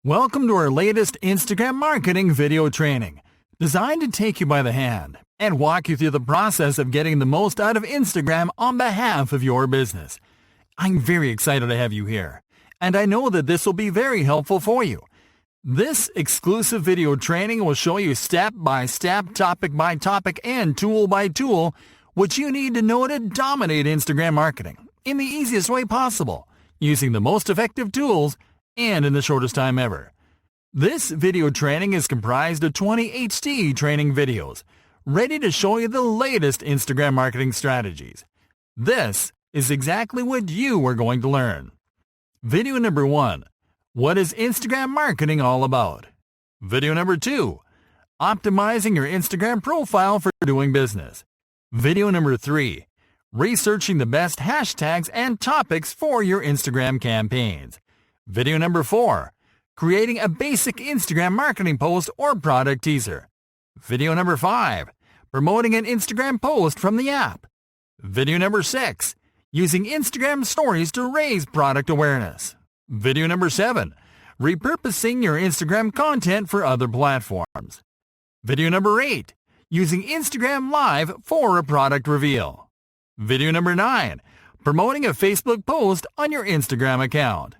Welcome to our latest Instagram marketing video training, designed to take you by the hand and walk you through the process of getting the most out of Instagram on behalf of your business. I'm very excited to have you here, and I know that this will be very helpful for you. This exclusive video training will show you step by step, topic by topic, and tool by tool what you need to know to dominate Instagram marketing in the easiest way possible, using the most effective tools and in the shortest time ever. This video training is comprised of 20 HD training videos, ready to show you the latest Instagram marketing strategies. This is exactly what you are going to learn. Video number 1. What is Instagram marketing all about? Video number 2. Optimizing your Instagram profile for doing business. Video number 3. Researching the best hashtags and topics for your Instagram campaigns. Video number 4. Creating a basic Instagram marketing post or product teaser. Video number 5. Promoting an Instagram post from the app. Video number 6. Using Instagram stories to raise product awareness. Video number 7. Repurposing your Instagram content for other platforms. Video number 8. Using Instagram Live for a product reveal. Video number 9. Promoting a Facebook post on your Instagram account.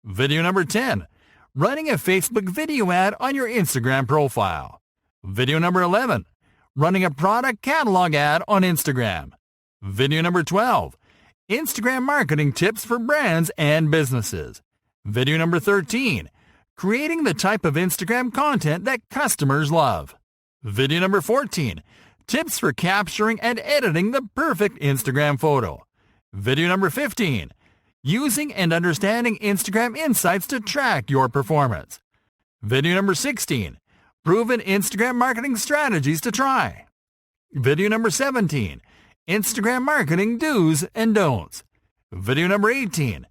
Video number 10. Running a Facebook video ad on your Instagram profile. Video number 11. Running a product catalog ad on Instagram. Video number 12. Instagram marketing tips for brands and businesses. Video number 13. Creating the type of Instagram content that customers love. Video number 14. Tips for capturing and editing the perfect Instagram photo. Video number 15. Using and understanding Instagram insights to track your performance. Video number 16. Proven Instagram marketing strategies to try. Video number 17. Instagram marketing do's and don'ts. Video number 18.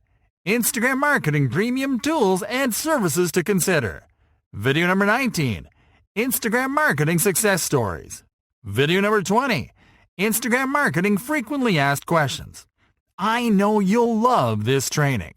Instagram marketing premium tools and services to consider. Video number 19. Instagram marketing success stories. Video number 20. Instagram marketing frequently asked questions. I know you'll love this training.